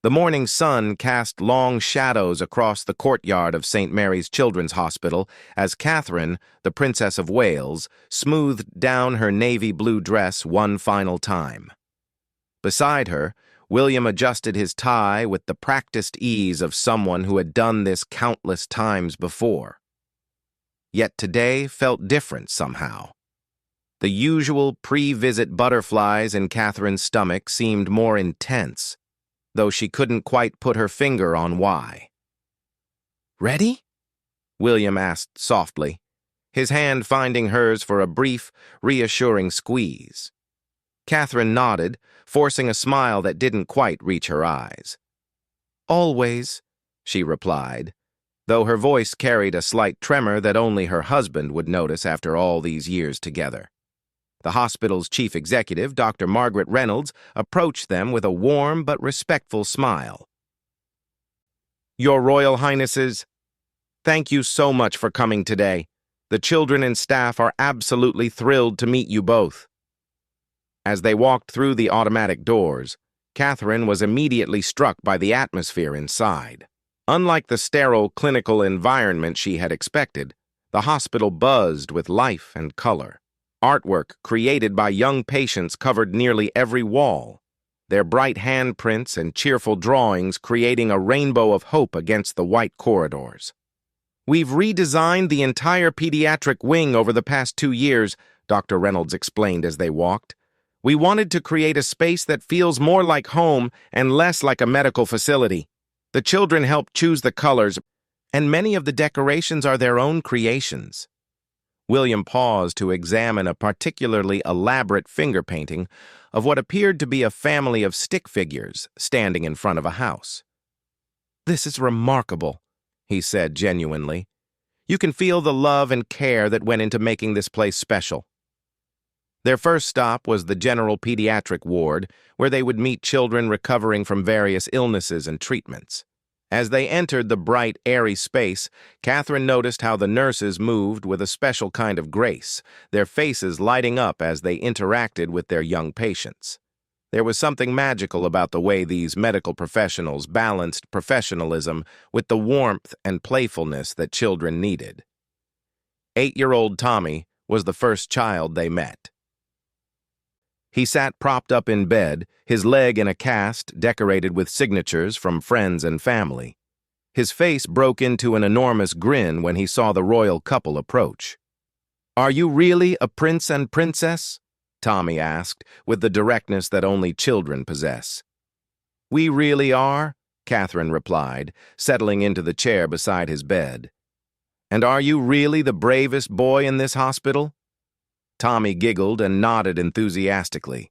The morning sun cast long shadows across the courtyard of St. Mary's Children's Hospital as Catherine, the Princess of Wales, smoothed down her navy blue dress one final time. Beside her, William adjusted his tie with the practiced ease of someone who had done this countless times before. Yet today felt different somehow. The usual pre-visit butterflies in Catherine's stomach seemed more intense, though she couldn't quite put her finger on why. "Ready?" William asked softly, his hand finding hers for a brief, reassuring squeeze. Catherine nodded, forcing a smile that didn't quite reach her eyes. "Always," she replied, though her voice carried a slight tremor that only her husband would notice after all these years together. The hospital's chief executive, Dr. Margaret Reynolds, approached them with a warm but respectful smile. "Your Royal Highnesses, thank you so much for coming today. The children and staff are absolutely thrilled to meet you both." As they walked through the automatic doors, Catherine was immediately struck by the atmosphere inside. Unlike the sterile clinical environment she had expected, the hospital buzzed with life and color. Artwork created by young patients covered nearly every wall, their bright handprints and cheerful drawings creating a rainbow of hope against the white corridors. "We've redesigned the entire pediatric wing over the past 2 years," Dr. Reynolds explained as they walked. "We wanted to create a space that feels more like home and less like a medical facility. The children helped choose the colors, and many of the decorations are their own creations." William paused to examine a particularly elaborate finger painting of what appeared to be a family of stick figures standing in front of a house. "This is remarkable," he said genuinely. "You can feel the love and care that went into making this place special." Their first stop was the general pediatric ward, where they would meet children recovering from various illnesses and treatments. As they entered the bright, airy space, Catherine noticed how the nurses moved with a special kind of grace, their faces lighting up as they interacted with their young patients. There was something magical about the way these medical professionals balanced professionalism with the warmth and playfulness that children needed. 8-year-old Tommy was the first child they met. He sat propped up in bed, his leg in a cast decorated with signatures from friends and family. His face broke into an enormous grin when he saw the royal couple approach. "Are you really a prince and princess?" Tommy asked, with the directness that only children possess. "We really are," Catherine replied, settling into the chair beside his bed. "And are you really the bravest boy in this hospital?" Tommy giggled and nodded enthusiastically.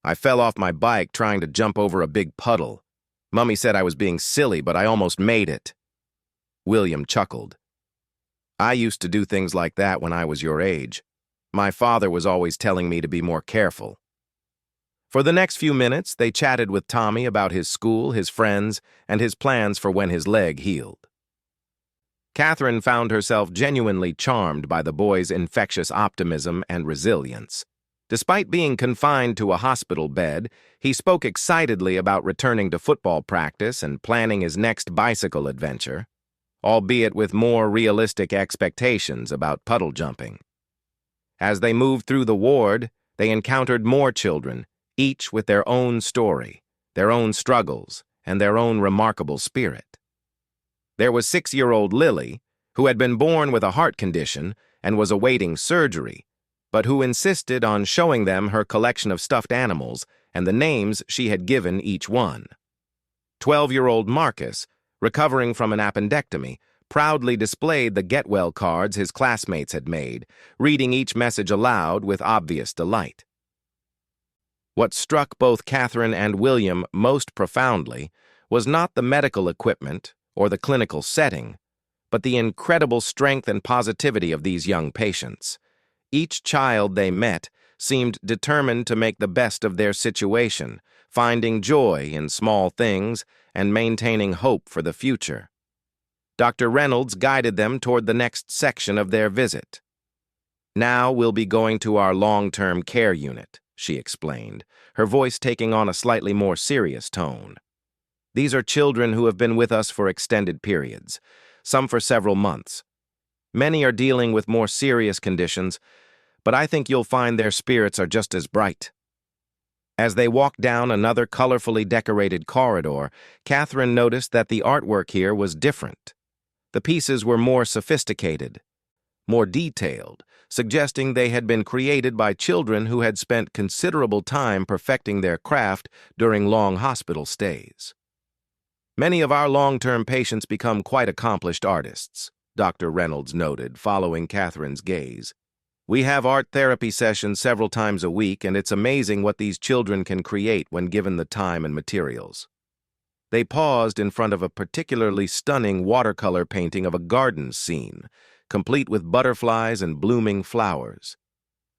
"I fell off my bike trying to jump over a big puddle. Mummy said I was being silly, but I almost made it." William chuckled. "I used to do things like that when I was your age. My father was always telling me to be more careful." For the next few minutes, they chatted with Tommy about his school, his friends, and his plans for when his leg healed. Catherine found herself genuinely charmed by the boy's infectious optimism and resilience. Despite being confined to a hospital bed, he spoke excitedly about returning to football practice and planning his next bicycle adventure, albeit with more realistic expectations about puddle jumping. As they moved through the ward, they encountered more children, each with their own story, their own struggles, and their own remarkable spirit. There was 6-year-old Lily, who had been born with a heart condition and was awaiting surgery, but who insisted on showing them her collection of stuffed animals and the names she had given each one. 12-year-old Marcus, recovering from an appendectomy, proudly displayed the get-well cards his classmates had made, reading each message aloud with obvious delight. What struck both Catherine and William most profoundly was not the medical equipment or the clinical setting, but the incredible strength and positivity of these young patients. Each child they met seemed determined to make the best of their situation, finding joy in small things and maintaining hope for the future. Dr. Reynolds guided them toward the next section of their visit. "Now we'll be going to our long-term care unit," she explained, her voice taking on a slightly more serious tone. These are children who have been with us for extended periods, some for several months. Many are dealing with more serious conditions, but I think you'll find their spirits are just as bright. As they walked down another colorfully decorated corridor, Catherine noticed that the artwork here was different. The pieces were more sophisticated, more detailed, suggesting they had been created by children who had spent considerable time perfecting their craft during long hospital stays. Many of our long-term patients become quite accomplished artists, Dr. Reynolds noted, following Catherine's gaze. We have art therapy sessions several times a week, and it's amazing what these children can create when given the time and materials. They paused in front of a particularly stunning watercolor painting of a garden scene, complete with butterflies and blooming flowers.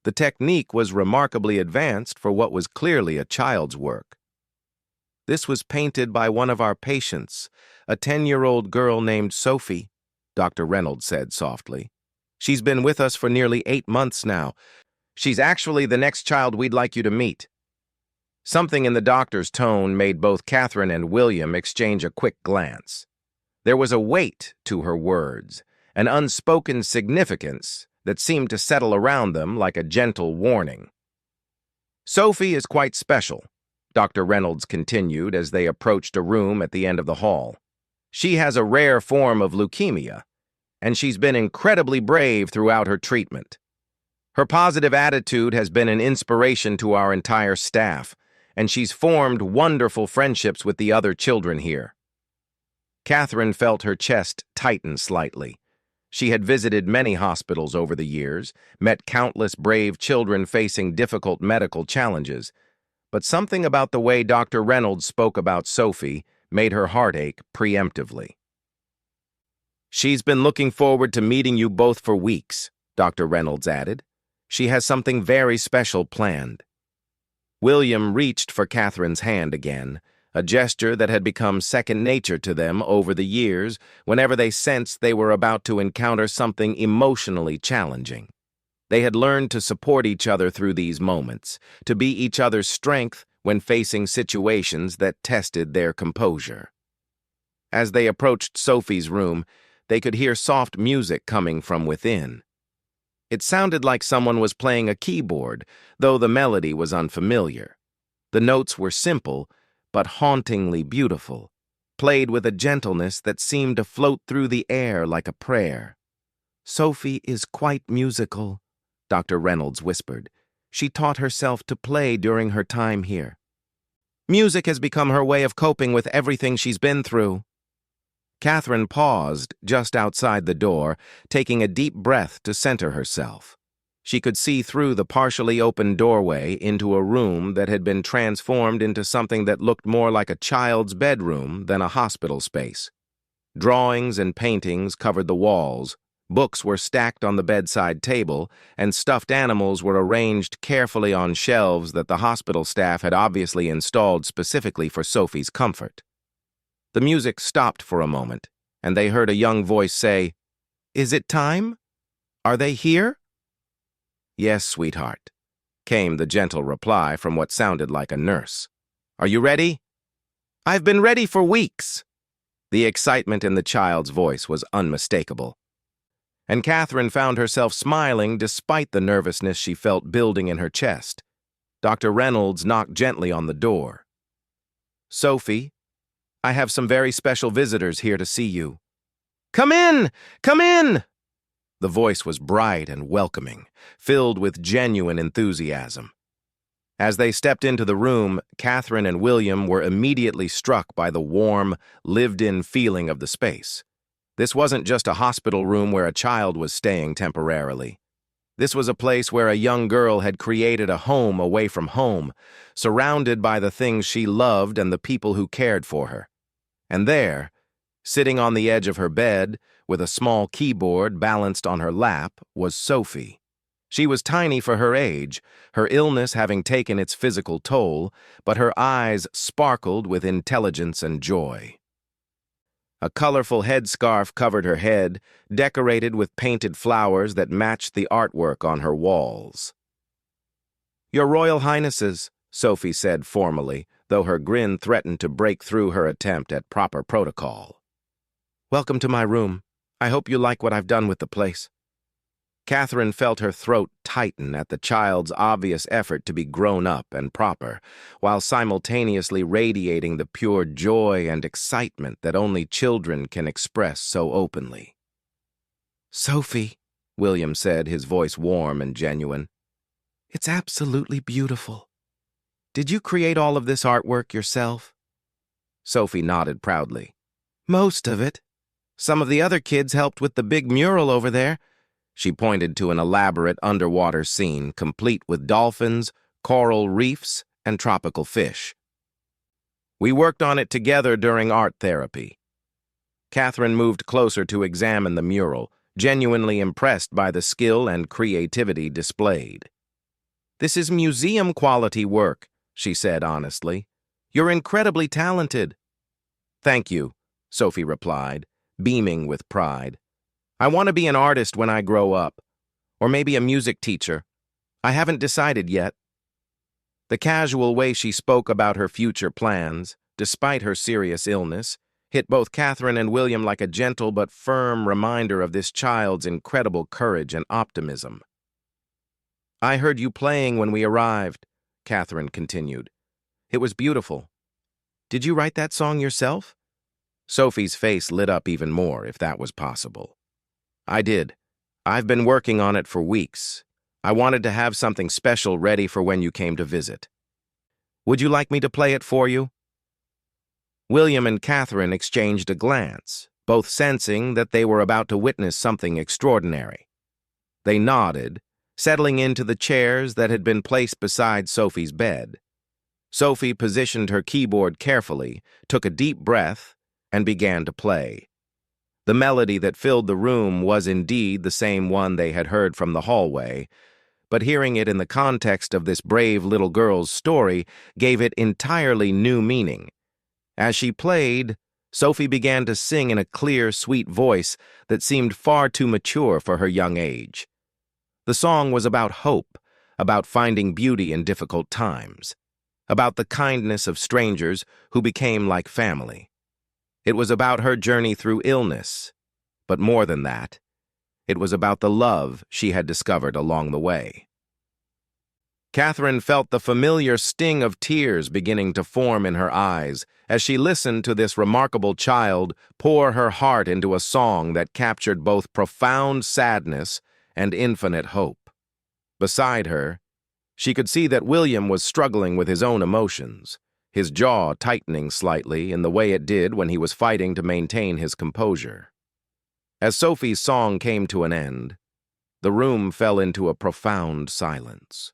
The technique was remarkably advanced for what was clearly a child's work. This was painted by one of our patients, a 10-year-old girl named Sophie, Dr. Reynolds said softly. She's been with us for nearly 8 months now. She's actually the next child we'd like you to meet. Something in the doctor's tone made both Catherine and William exchange a quick glance. There was a weight to her words, an unspoken significance that seemed to settle around them like a gentle warning. Sophie is quite special, Dr. Reynolds continued as they approached a room at the end of the hall. She has a rare form of leukemia, and she's been incredibly brave throughout her treatment. Her positive attitude has been an inspiration to our entire staff, and she's formed wonderful friendships with the other children here. Catherine felt her chest tighten slightly. She had visited many hospitals over the years, met countless brave children facing difficult medical challenges, but something about the way Dr. Reynolds spoke about Sophie made her heart ache preemptively. She's been looking forward to meeting you both for weeks, Dr. Reynolds added. She has something very special planned. William reached for Catherine's hand again, a gesture that had become second nature to them over the years whenever they sensed they were about to encounter something emotionally challenging. They had learned to support each other through these moments, to be each other's strength when facing situations that tested their composure. As they approached Sophie's room, they could hear soft music coming from within. It sounded like someone was playing a keyboard, though the melody was unfamiliar. The notes were simple, but hauntingly beautiful, played with a gentleness that seemed to float through the air like a prayer. "Sophie is quite musical," Dr. Reynolds whispered. "She taught herself to play during her time here. Music has become her way of coping with everything she's been through." Catherine paused just outside the door, taking a deep breath to center herself. She could see through the partially open doorway into a room that had been transformed into something that looked more like a child's bedroom than a hospital space. Drawings and paintings covered the walls, books were stacked on the bedside table, and stuffed animals were arranged carefully on shelves that the hospital staff had obviously installed specifically for Sophie's comfort. The music stopped for a moment, and they heard a young voice say, "Is it time? Are they here?" "Yes, sweetheart," came the gentle reply from what sounded like a nurse. "Are you ready?" "I've been ready for weeks." The excitement in the child's voice was unmistakable. And Catherine found herself smiling despite the nervousness she felt building in her chest. Dr. Reynolds knocked gently on the door. "Sophie, I have some very special visitors here to see you." "Come in! Come in!" The voice was bright and welcoming, filled with genuine enthusiasm. As they stepped into the room, Catherine and William were immediately struck by the warm, lived-in feeling of the space. This wasn't just a hospital room where a child was staying temporarily. This was a place where a young girl had created a home away from home, surrounded by the things she loved and the people who cared for her. And there, sitting on the edge of her bed, with a small keyboard balanced on her lap, was Sophie. She was tiny for her age, her illness having taken its physical toll, but her eyes sparkled with intelligence and joy. A colorful headscarf covered her head, decorated with painted flowers that matched the artwork on her walls. "Your Royal Highnesses," Sophie said formally, though her grin threatened to break through her attempt at proper protocol. "Welcome to my room. I hope you like what I've done with the place." Catherine felt her throat tighten at the child's obvious effort to be grown up and proper, while simultaneously radiating the pure joy and excitement that only children can express so openly. "Sophie," William said, his voice warm and genuine, "it's absolutely beautiful. Did you create all of this artwork yourself?" Sophie nodded proudly. "Most of it. Some of the other kids helped with the big mural over there." She pointed to an elaborate underwater scene, complete with dolphins, coral reefs, and tropical fish. "We worked on it together during art therapy." Catherine moved closer to examine the mural, genuinely impressed by the skill and creativity displayed. "This is museum-quality work," she said honestly. "You're incredibly talented." "Thank you," Sophie replied, beaming with pride. "I want to be an artist when I grow up, or maybe a music teacher. I haven't decided yet." The casual way she spoke about her future plans, despite her serious illness, hit both Catherine and William like a gentle but firm reminder of this child's incredible courage and optimism. "I heard you playing when we arrived," Catherine continued. "It was beautiful. Did you write that song yourself?" Sophie's face lit up even more, if that was possible. "I did. I've been working on it for weeks. I wanted to have something special ready for when you came to visit. Would you like me to play it for you?" William and Catherine exchanged a glance, both sensing that they were about to witness something extraordinary. They nodded, settling into the chairs that had been placed beside Sophie's bed. Sophie positioned her keyboard carefully, took a deep breath, and began to play. The melody that filled the room was indeed the same one they had heard from the hallway, but hearing it in the context of this brave little girl's story gave it entirely new meaning. As she played, Sophie began to sing in a clear, sweet voice that seemed far too mature for her young age. The song was about hope, about finding beauty in difficult times, about the kindness of strangers who became like family. It was about her journey through illness, but more than that, it was about the love she had discovered along the way. Catherine felt the familiar sting of tears beginning to form in her eyes as she listened to this remarkable child pour her heart into a song that captured both profound sadness and infinite hope. Beside her, she could see that William was struggling with his own emotions, his jaw tightening slightly in the way it did when he was fighting to maintain his composure. As Sophie's song came to an end, the room fell into a profound silence.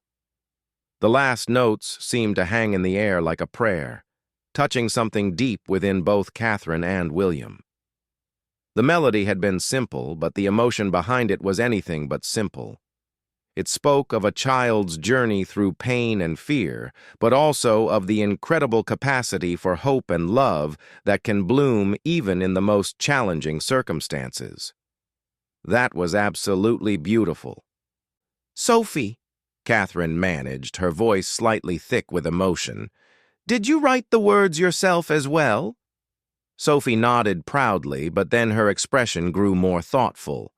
The last notes seemed to hang in the air like a prayer, touching something deep within both Catherine and William. The melody had been simple, but the emotion behind it was anything but simple. It spoke of a child's journey through pain and fear, but also of the incredible capacity for hope and love that can bloom even in the most challenging circumstances. That was absolutely beautiful. "Sophie," Catherine managed, her voice slightly thick with emotion, "did you write the words yourself as well?" Sophie nodded proudly, but then her expression grew more thoughtful.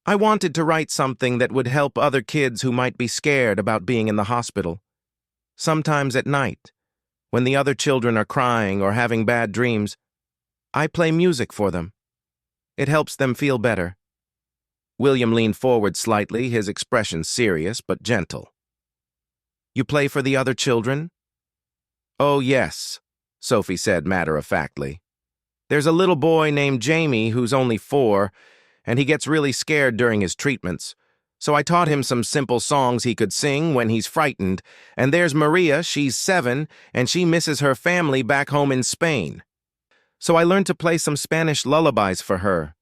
"I wanted to write something that would help other kids who might be scared about being in the hospital. Sometimes at night, when the other children are crying or having bad dreams, I play music for them. It helps them feel better." William leaned forward slightly, his expression serious but gentle. "You play for the other children?" "Oh, yes," Sophie said matter-of-factly. "There's a little boy named Jamie who's only 4, and he gets really scared during his treatments. So I taught him some simple songs he could sing when he's frightened. And there's Maria, she's 7, and she misses her family back home in Spain. So I learned to play some Spanish lullabies for her."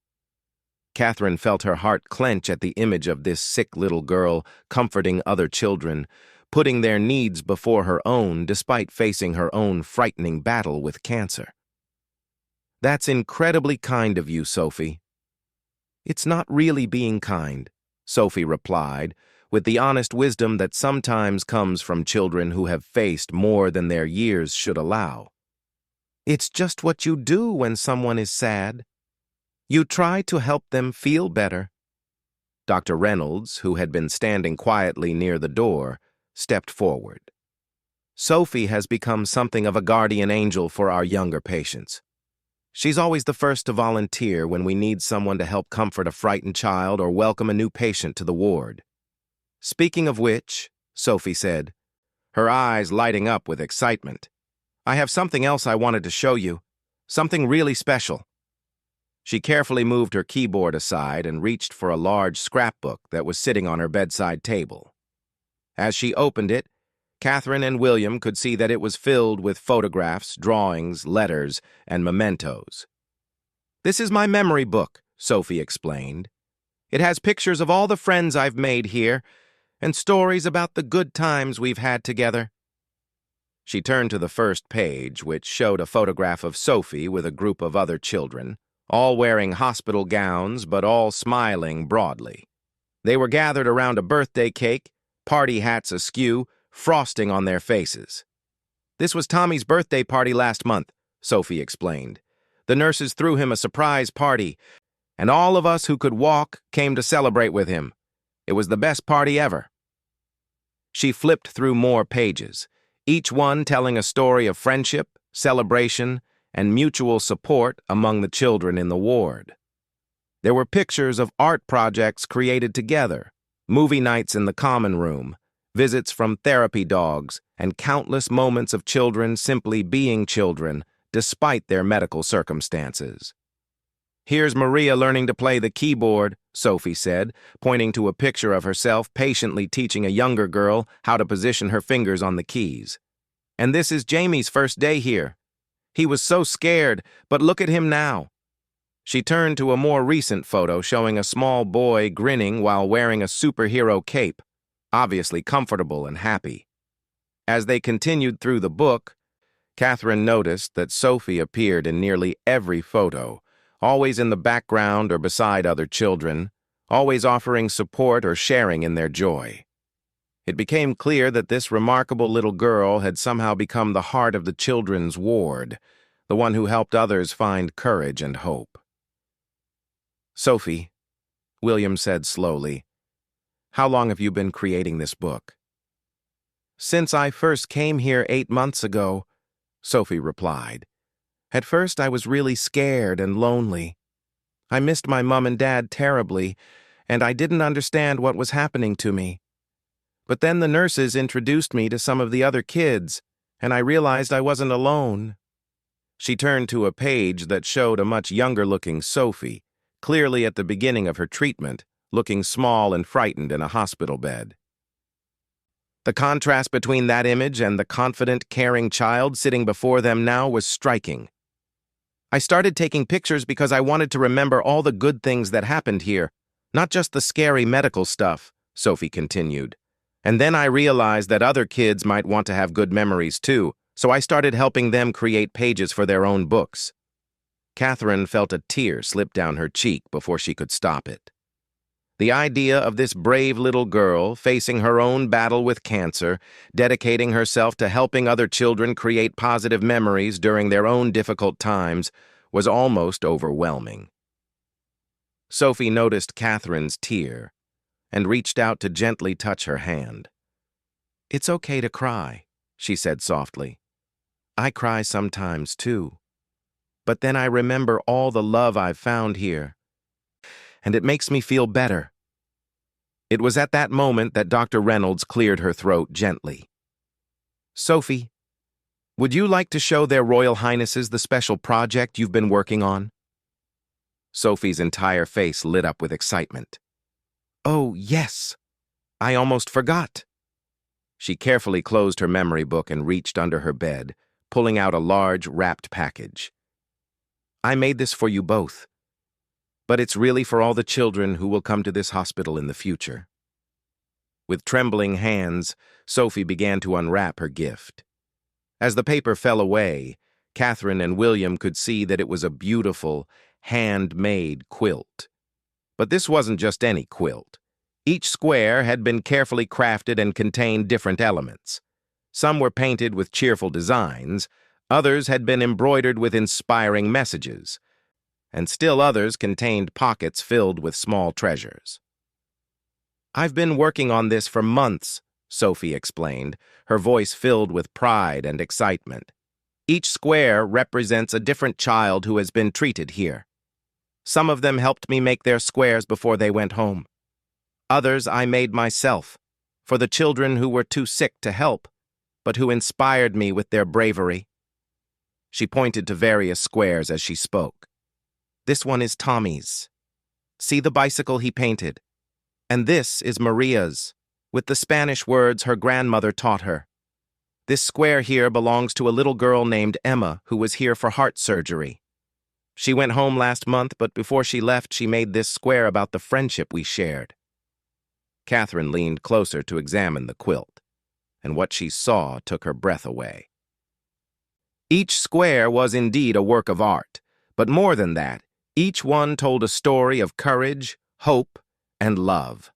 Catherine felt her heart clench at the image of this sick little girl comforting other children, putting their needs before her own despite facing her own frightening battle with cancer. "That's incredibly kind of you, Sophie." "It's not really being kind," Sophie replied, with the honest wisdom that sometimes comes from children who have faced more than their years should allow. It's just what you do when someone is sad. You try to help them feel better. Dr. Reynolds, who had been standing quietly near the door, stepped forward. Sophie has become something of a guardian angel for our younger patients. She's always the first to volunteer when we need someone to help comfort a frightened child or welcome a new patient to the ward. Speaking of which, Sophie said, her eyes lighting up with excitement, I have something else I wanted to show you, something really special. She carefully moved her keyboard aside and reached for a large scrapbook that was sitting on her bedside table. As she opened it, Catherine and William could see that it was filled with photographs, drawings, letters, and mementos. This is my memory book, Sophie explained. It has pictures of all the friends I've made here and stories about the good times we've had together. She turned to the first page, which showed a photograph of Sophie with a group of other children, all wearing hospital gowns but all smiling broadly. They were gathered around a birthday cake, party hats askew, frosting on their faces. This was Tommy's birthday party last month, Sophie explained. The nurses threw him a surprise party, and all of us who could walk came to celebrate with him. It was the best party ever. She flipped through more pages, each one telling a story of friendship, celebration, and mutual support among the children in the ward. There were pictures of art projects created together, movie nights in the common room, visits from therapy dogs, and countless moments of children simply being children despite their medical circumstances. Here's Maria learning to play the keyboard, Sophie said, pointing to a picture of herself patiently teaching a younger girl how to position her fingers on the keys. And this is Jamie's first day here. He was so scared, but look at him now. She turned to a more recent photo showing a small boy grinning while wearing a superhero cape, obviously comfortable and happy. As they continued through the book, Catherine noticed that Sophie appeared in nearly every photo, always in the background or beside other children, always offering support or sharing in their joy. It became clear that this remarkable little girl had somehow become the heart of the children's ward, the one who helped others find courage and hope. Sophie, William said slowly, how long have you been creating this book? Since I first came here 8 months ago, Sophie replied. At first I was really scared and lonely. I missed my mom and dad terribly, and I didn't understand what was happening to me. But then the nurses introduced me to some of the other kids, and I realized I wasn't alone. She turned to a page that showed a much younger-looking Sophie, clearly at the beginning of her treatment, looking small and frightened in a hospital bed. The contrast between that image and the confident, caring child sitting before them now was striking. I started taking pictures because I wanted to remember all the good things that happened here, not just the scary medical stuff, Sophie continued. And then I realized that other kids might want to have good memories too, so I started helping them create pages for their own books. Catherine felt a tear slip down her cheek before she could stop it. The idea of this brave little girl facing her own battle with cancer, dedicating herself to helping other children create positive memories during their own difficult times, was almost overwhelming. Sophie noticed Catherine's tear and reached out to gently touch her hand. It's okay to cry, she said softly. I cry sometimes too. But then I remember all the love I've found here, and it makes me feel better. It was at that moment that Dr. Reynolds cleared her throat gently. Sophie, would you like to show their Royal Highnesses the special project you've been working on? Sophie's entire face lit up with excitement. Oh, yes. I almost forgot. She carefully closed her memory book and reached under her bed, pulling out a large, wrapped package. I made this for you both, but it's really for all the children who will come to this hospital in the future. With trembling hands, Sophie began to unwrap her gift. As the paper fell away, Catherine and William could see that it was a beautiful, handmade quilt. But this wasn't just any quilt. Each square had been carefully crafted and contained different elements. Some were painted with cheerful designs, others had been embroidered with inspiring messages, and still others contained pockets filled with small treasures. "I've been working on this for months," Sophie explained, her voice filled with pride and excitement. "Each square represents a different child who has been treated here. Some of them helped me make their squares before they went home. Others I made myself, for the children who were too sick to help, but who inspired me with their bravery." She pointed to various squares as she spoke. "This one is Tommy's. See the bicycle he painted? And this is Maria's, with the Spanish words her grandmother taught her. This square here belongs to a little girl named Emma who was here for heart surgery. She went home last month, but before she left, she made this square about the friendship we shared." Catherine leaned closer to examine the quilt, and what she saw took her breath away. Each square was indeed a work of art, but more than that, each one told a story of courage, hope, and love.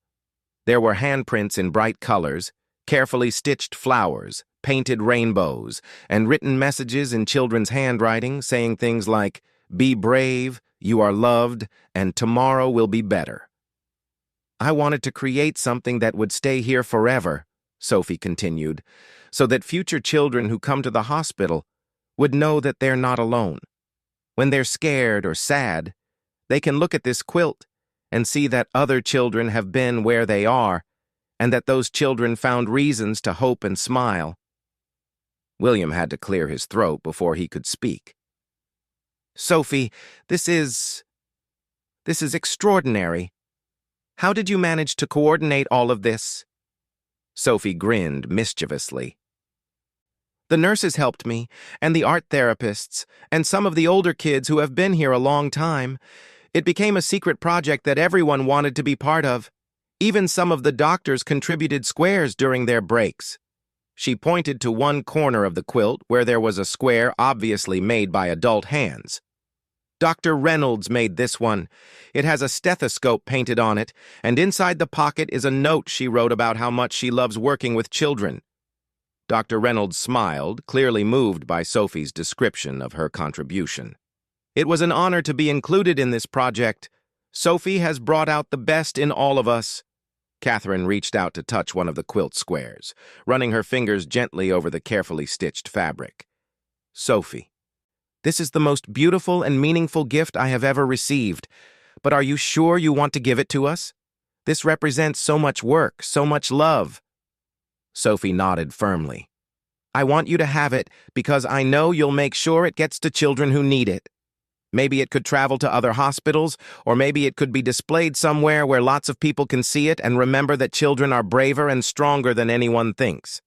There were handprints in bright colors, carefully stitched flowers, painted rainbows, and written messages in children's handwriting saying things like, "Be brave, you are loved, and tomorrow will be better." "I wanted to create something that would stay here forever," Sophie continued, "so that future children who come to the hospital would know that they're not alone. When they're scared or sad, they can look at this quilt and see that other children have been where they are, and that those children found reasons to hope and smile." William had to clear his throat before he could speak. "Sophie, this is extraordinary. How did you manage to coordinate all of this?" Sophie grinned mischievously. "The nurses helped me, and the art therapists, and some of the older kids who have been here a long time. It became a secret project that everyone wanted to be part of. Even some of the doctors contributed squares during their breaks." She pointed to one corner of the quilt where there was a square obviously made by adult hands. "Dr. Reynolds made this one. It has a stethoscope painted on it, and inside the pocket is a note she wrote about how much she loves working with children." Dr. Reynolds smiled, clearly moved by Sophie's description of her contribution. "It was an honor to be included in this project. Sophie has brought out the best in all of us." Catherine reached out to touch one of the quilt squares, running her fingers gently over the carefully stitched fabric. "Sophie, this is the most beautiful and meaningful gift I have ever received. But are you sure you want to give it to us? This represents so much work, so much love." Sophie nodded firmly. "I want you to have it because I know you'll make sure it gets to children who need it. Maybe it could travel to other hospitals, or maybe it could be displayed somewhere where lots of people can see it and remember that children are braver and stronger than anyone thinks."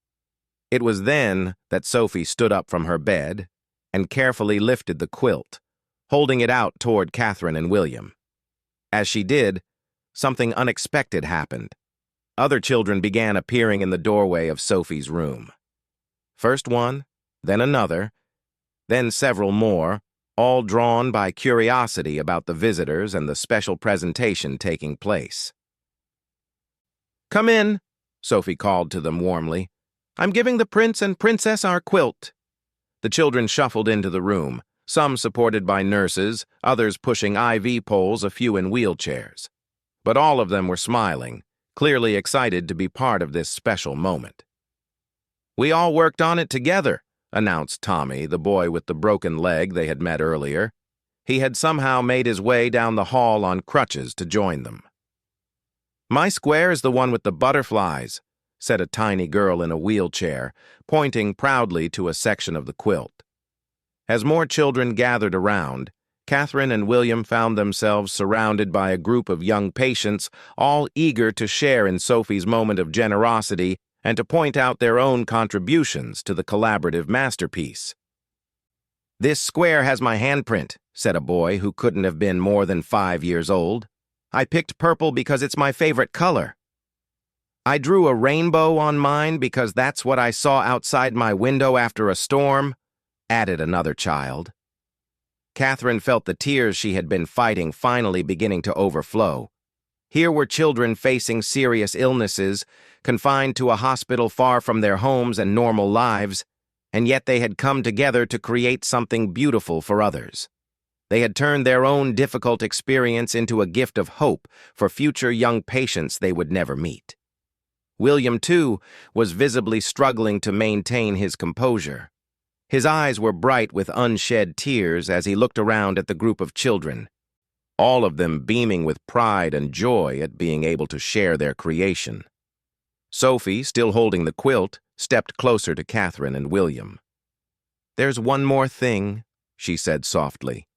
It was then that Sophie stood up from her bed and carefully lifted the quilt, holding it out toward Catherine and William. As she did, something unexpected happened. Other children began appearing in the doorway of Sophie's room. First one, then another, then several more, all drawn by curiosity about the visitors and the special presentation taking place. "Come in," Sophie called to them warmly. "I'm giving the prince and princess our quilt." The children shuffled into the room, some supported by nurses, others pushing IV poles, a few in wheelchairs. But all of them were smiling, clearly excited to be part of this special moment. "We all worked on it together," announced Tommy, the boy with the broken leg they had met earlier. He had somehow made his way down the hall on crutches to join them. "My square is the one with the butterflies," said a tiny girl in a wheelchair, pointing proudly to a section of the quilt. As more children gathered around, Catherine and William found themselves surrounded by a group of young patients, all eager to share in Sophie's moment of generosity and to point out their own contributions to the collaborative masterpiece. "This square has my handprint," said a boy who couldn't have been more than 5 years old. "I picked purple because it's my favorite color." "I drew a rainbow on mine because that's what I saw outside my window after a storm," added another child. Catherine felt the tears she had been fighting finally beginning to overflow. Here were children facing serious illnesses, confined to a hospital far from their homes and normal lives, and yet they had come together to create something beautiful for others. They had turned their own difficult experience into a gift of hope for future young patients they would never meet. William, too, was visibly struggling to maintain his composure. His eyes were bright with unshed tears as he looked around at the group of children, all of them beaming with pride and joy at being able to share their creation. Sophie, still holding the quilt, stepped closer to Catherine and William. "There's one more thing," she said softly.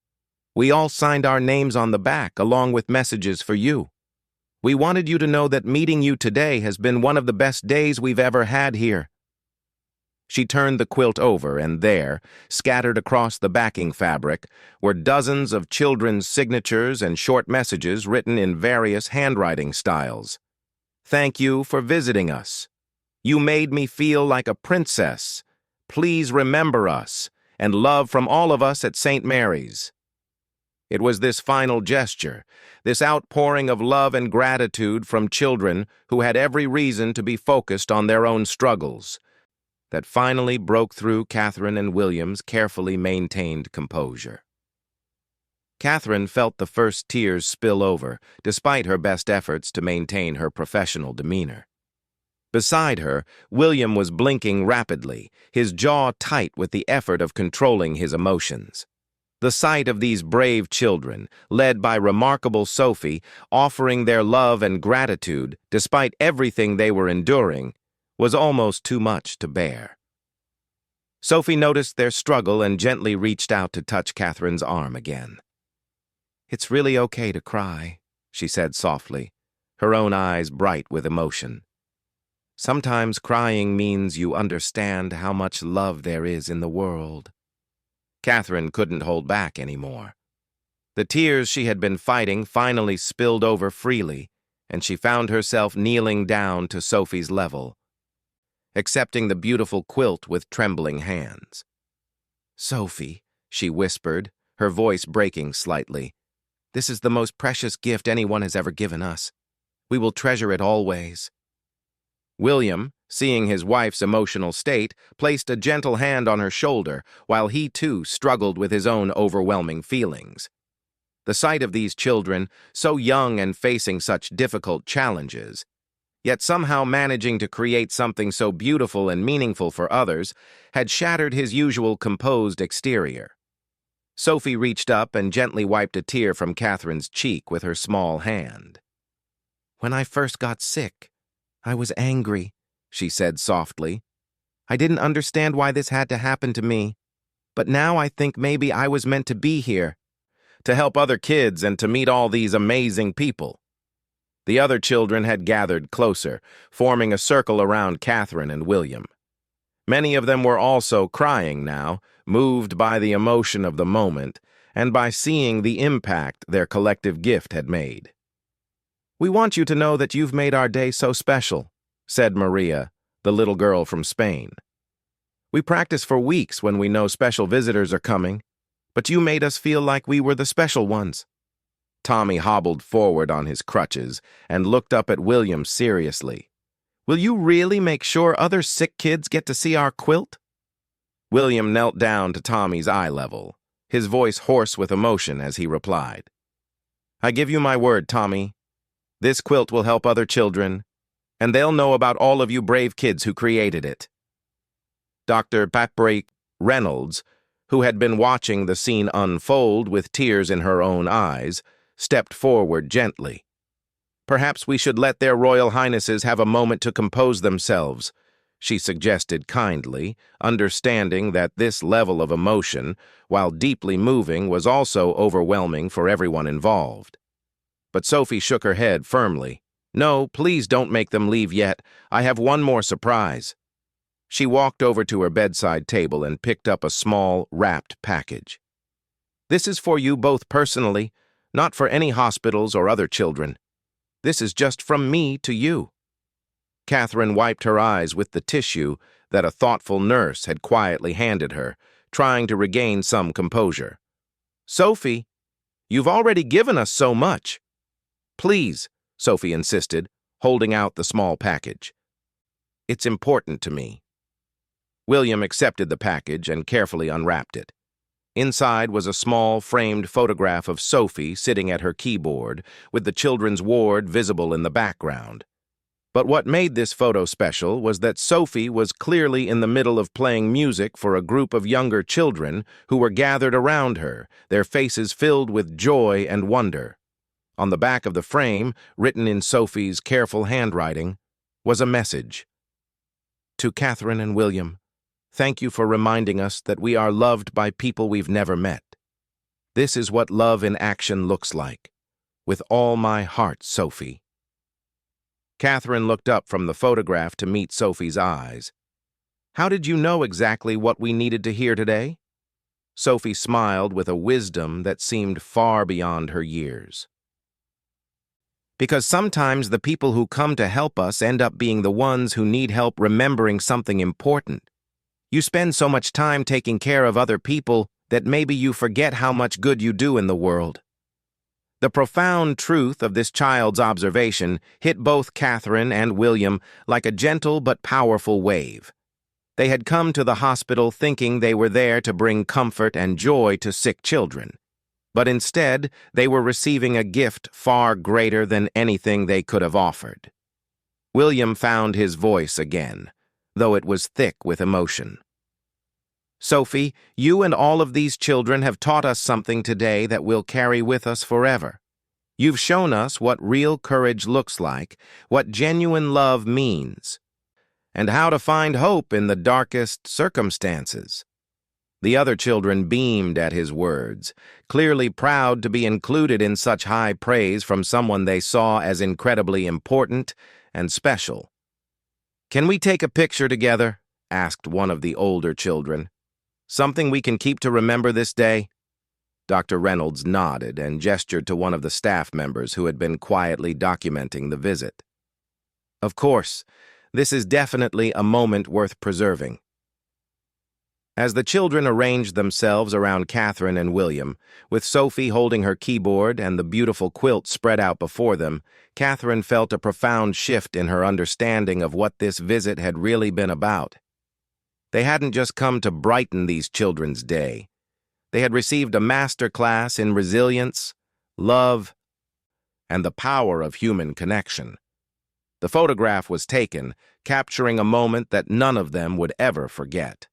"We all signed our names on the back, along with messages for you. We wanted you to know that meeting you today has been one of the best days we've ever had here." She turned the quilt over, and there, scattered across the backing fabric, were dozens of children's signatures and short messages written in various handwriting styles. "Thank you for visiting us. You made me feel like a princess. Please remember us, and love from all of us at St. Mary's." It was this final gesture, this outpouring of love and gratitude from children who had every reason to be focused on their own struggles, that finally broke through Catherine and William's carefully maintained composure. Catherine felt the first tears spill over, despite her best efforts to maintain her professional demeanor. Beside her, William was blinking rapidly, his jaw tight with the effort of controlling his emotions. The sight of these brave children, led by remarkable Sophie, offering their love and gratitude despite everything they were enduring, was almost too much to bear. Sophie noticed their struggle and gently reached out to touch Catherine's arm again. "It's really okay to cry," she said softly, her own eyes bright with emotion. "Sometimes crying means you understand how much love there is in the world." Catherine couldn't hold back anymore. The tears she had been fighting finally spilled over freely, and she found herself kneeling down to Sophie's level, accepting the beautiful quilt with trembling hands. "Sophie," she whispered, her voice breaking slightly, "this is the most precious gift anyone has ever given us. We will treasure it always." William, seeing his wife's emotional state, placed a gentle hand on her shoulder, while he too struggled with his own overwhelming feelings. The sight of these children, so young and facing such difficult challenges, yet somehow managing to create something so beautiful and meaningful for others, had shattered his usual composed exterior. Sophie reached up and gently wiped a tear from Catherine's cheek with her small hand. "When I first got sick, I was angry," she said softly. "I didn't understand why this had to happen to me, but now I think maybe I was meant to be here, to help other kids and to meet all these amazing people." The other children had gathered closer, forming a circle around Catherine and William. Many of them were also crying now, moved by the emotion of the moment and by seeing the impact their collective gift had made. "We want you to know that you've made our day so special," said Maria, the little girl from Spain. "We practice for weeks when we know special visitors are coming, but you made us feel like we were the special ones." Tommy hobbled forward on his crutches and looked up at William seriously. "Will you really make sure other sick kids get to see our quilt?" William knelt down to Tommy's eye level, his voice hoarse with emotion as he replied, "I give you my word, Tommy. This quilt will help other children, and they'll know about all of you brave kids who created it." Dr. Patrick Reynolds, who had been watching the scene unfold with tears in her own eyes, stepped forward gently. "Perhaps we should let their Royal Highnesses have a moment to compose themselves," she suggested kindly, understanding that this level of emotion, while deeply moving, was also overwhelming for everyone involved. But Sophie shook her head firmly. "No, please don't make them leave yet. I have one more surprise." She walked over to her bedside table and picked up a small, wrapped package. "This is for you both personally, not for any hospitals or other children. This is just from me to you." Catherine wiped her eyes with the tissue that a thoughtful nurse had quietly handed her, trying to regain some composure. "Sophie, you've already given us so much. Please, Sophie insisted, holding out the small package. It's important to me. William accepted the package and carefully unwrapped it. Inside was a small, framed photograph of Sophie sitting at her keyboard, with the children's ward visible in the background. But what made this photo special was that Sophie was clearly in the middle of playing music for a group of younger children who were gathered around her, their faces filled with joy and wonder. On the back of the frame, written in Sophie's careful handwriting, was a message. To Catherine and William, thank you for reminding us that we are loved by people we've never met. This is what love in action looks like. With all my heart, Sophie. Catherine looked up from the photograph to meet Sophie's eyes. How did you know exactly what we needed to hear today? Sophie smiled with a wisdom that seemed far beyond her years. Because sometimes the people who come to help us end up being the ones who need help remembering something important. You spend so much time taking care of other people that maybe you forget how much good you do in the world. The profound truth of this child's observation hit both Catherine and William like a gentle but powerful wave. They had come to the hospital thinking they were there to bring comfort and joy to sick children. But instead, they were receiving a gift far greater than anything they could have offered. William found his voice again, though it was thick with emotion. Sophie, you and all of these children have taught us something today that we'll carry with us forever. You've shown us what real courage looks like, what genuine love means, and how to find hope in the darkest circumstances. The other children beamed at his words, clearly proud to be included in such high praise from someone they saw as incredibly important and special. Can we take a picture together? Asked one of the older children. Something we can keep to remember this day? Dr. Reynolds nodded and gestured to one of the staff members who had been quietly documenting the visit. Of course, this is definitely a moment worth preserving. As the children arranged themselves around Catherine and William, with Sophie holding her keyboard and the beautiful quilt spread out before them, Catherine felt a profound shift in her understanding of what this visit had really been about. They hadn't just come to brighten these children's day. They had received a master class in resilience, love, and the power of human connection. The photograph was taken, capturing a moment that none of them would ever forget.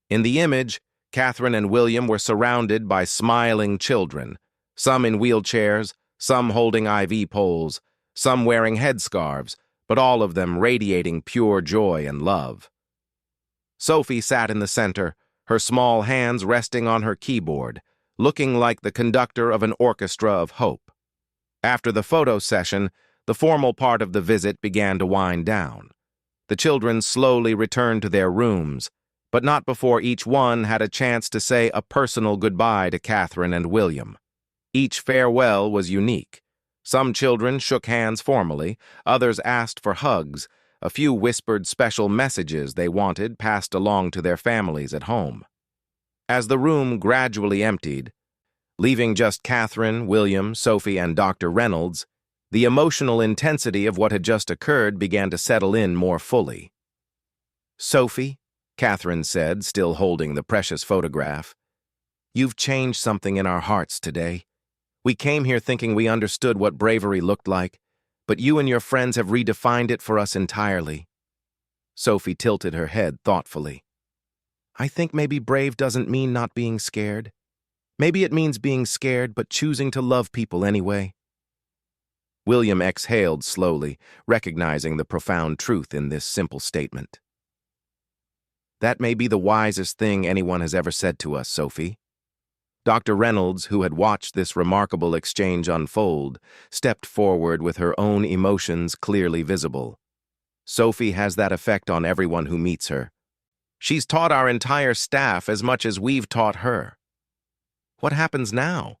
In the image, Catherine and William were surrounded by smiling children, some in wheelchairs, some holding IV poles, some wearing headscarves, but all of them radiating pure joy and love. Sophie sat in the center, her small hands resting on her keyboard, looking like the conductor of an orchestra of hope. After the photo session, the formal part of the visit began to wind down. The children slowly returned to their rooms, but not before each one had a chance to say a personal goodbye to Catherine and William. Each farewell was unique. Some children shook hands formally, others asked for hugs, a few whispered special messages they wanted passed along to their families at home. As the room gradually emptied, leaving just Catherine, William, Sophie, and Dr. Reynolds, the emotional intensity of what had just occurred began to settle in more fully. Sophie, Catherine said, still holding the precious photograph, you've changed something in our hearts today. We came here thinking we understood what bravery looked like, but you and your friends have redefined it for us entirely. Sophie tilted her head thoughtfully. I think maybe brave doesn't mean not being scared. Maybe it means being scared but choosing to love people anyway. William exhaled slowly, recognizing the profound truth in this simple statement. That may be the wisest thing anyone has ever said to us, Sophie. Dr. Reynolds, who had watched this remarkable exchange unfold, stepped forward with her own emotions clearly visible. Sophie has that effect on everyone who meets her. She's taught our entire staff as much as we've taught her. What happens now?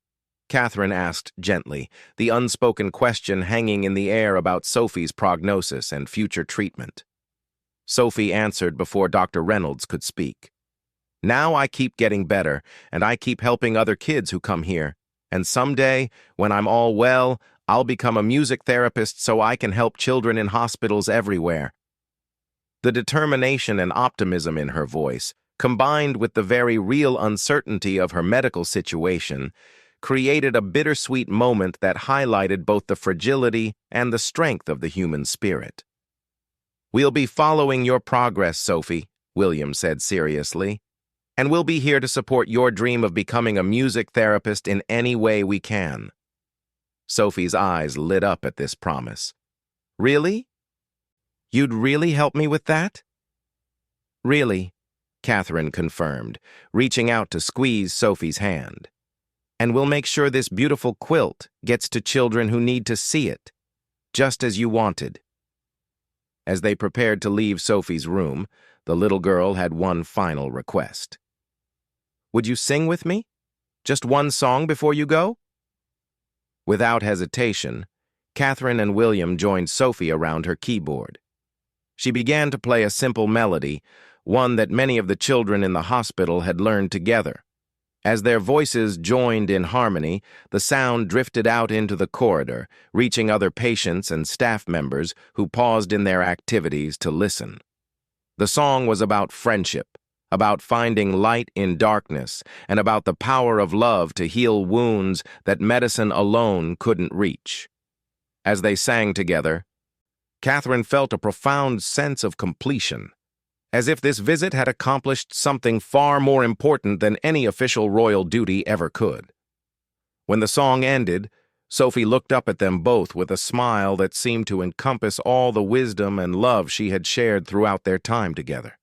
Catherine asked gently, the unspoken question hanging in the air about Sophie's prognosis and future treatment. Sophie answered before Dr. Reynolds could speak. Now I keep getting better, and I keep helping other kids who come here. And someday, when I'm all well, I'll become a music therapist so I can help children in hospitals everywhere." The determination and optimism in her voice, combined with the very real uncertainty of her medical situation, created a bittersweet moment that highlighted both the fragility and the strength of the human spirit. "We'll be following your progress, Sophie," William said seriously, "and we'll be here to support your dream of becoming a music therapist in any way we can." Sophie's eyes lit up at this promise. "Really? You'd really help me with that?" "Really," Catherine confirmed, reaching out to squeeze Sophie's hand. "And we'll make sure this beautiful quilt gets to children who need to see it, just as you wanted." As they prepared to leave Sophie's room, the little girl had one final request. "Would you sing with me? Just one song before you go?" Without hesitation, Catherine and William joined Sophie around her keyboard. She began to play a simple melody, one that many of the children in the hospital had learned together. As their voices joined in harmony, the sound drifted out into the corridor, reaching other patients and staff members who paused in their activities to listen. The song was about friendship, about finding light in darkness, and about the power of love to heal wounds that medicine alone couldn't reach. As they sang together, Catherine felt a profound sense of completion, as if this visit had accomplished something far more important than any official royal duty ever could. When the song ended, Sophie looked up at them both with a smile that seemed to encompass all the wisdom and love she had shared throughout their time together.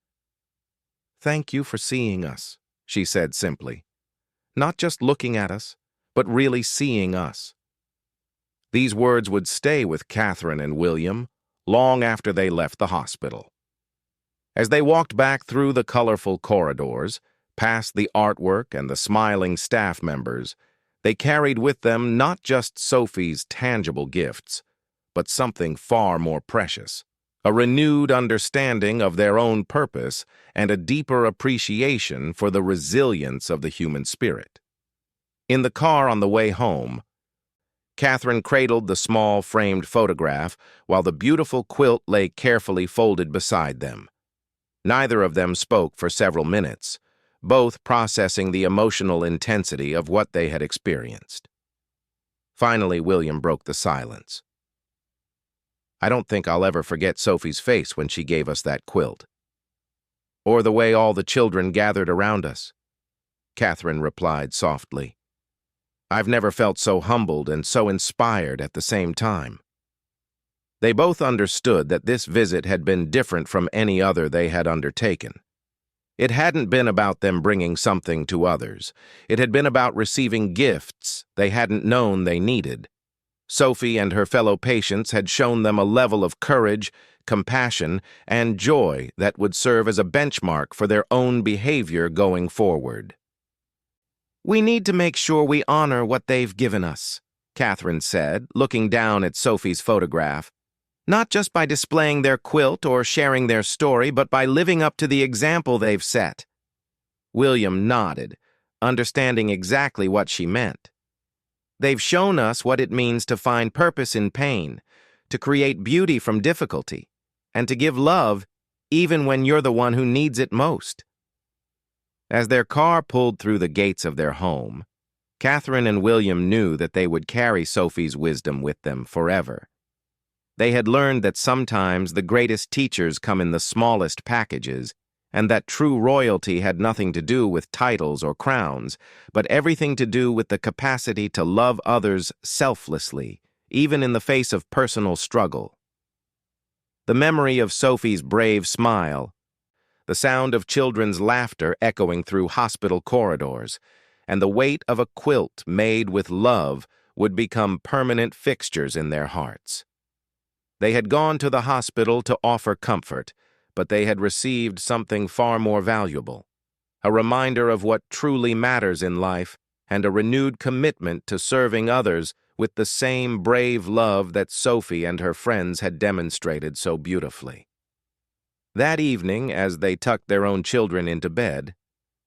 "Thank you for seeing us," she said simply. "Not just looking at us, but really seeing us." These words would stay with Catherine and William long after they left the hospital. As they walked back through the colorful corridors, past the artwork and the smiling staff members, they carried with them not just Sophie's tangible gifts, but something far more precious, a renewed understanding of their own purpose and a deeper appreciation for the resilience of the human spirit. In the car on the way home, Catherine cradled the small framed photograph while the beautiful quilt lay carefully folded beside them. Neither of them spoke for several minutes, both processing the emotional intensity of what they had experienced. Finally, William broke the silence. "I don't think I'll ever forget Sophie's face when she gave us that quilt. Or the way all the children gathered around us," Catherine replied softly. "I've never felt so humbled and so inspired at the same time." They both understood that this visit had been different from any other they had undertaken. It hadn't been about them bringing something to others. It had been about receiving gifts they hadn't known they needed. Sophie and her fellow patients had shown them a level of courage, compassion, and joy that would serve as a benchmark for their own behavior going forward. "We need to make sure we honor what they've given us," Catherine said, looking down at Sophie's photograph. "Not just by displaying their quilt or sharing their story, but by living up to the example they've set." William nodded, understanding exactly what she meant. "They've shown us what it means to find purpose in pain, to create beauty from difficulty, and to give love even when you're the one who needs it most." As their car pulled through the gates of their home, Catherine and William knew that they would carry Sophie's wisdom with them forever. They had learned that sometimes the greatest teachers come in the smallest packages, and that true royalty had nothing to do with titles or crowns, but everything to do with the capacity to love others selflessly, even in the face of personal struggle. The memory of Sophie's brave smile, the sound of children's laughter echoing through hospital corridors, and the weight of a quilt made with love would become permanent fixtures in their hearts. They had gone to the hospital to offer comfort, but they had received something far more valuable, a reminder of what truly matters in life and a renewed commitment to serving others with the same brave love that Sophie and her friends had demonstrated so beautifully. That evening, as they tucked their own children into bed,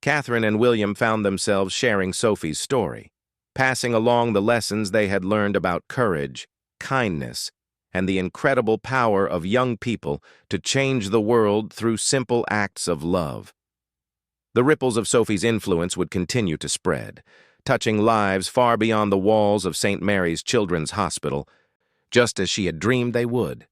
Catherine and William found themselves sharing Sophie's story, passing along the lessons they had learned about courage, kindness and the incredible power of young people to change the world through simple acts of love. The ripples of Sophie's influence would continue to spread, touching lives far beyond the walls of St. Mary's Children's Hospital, just as she had dreamed they would.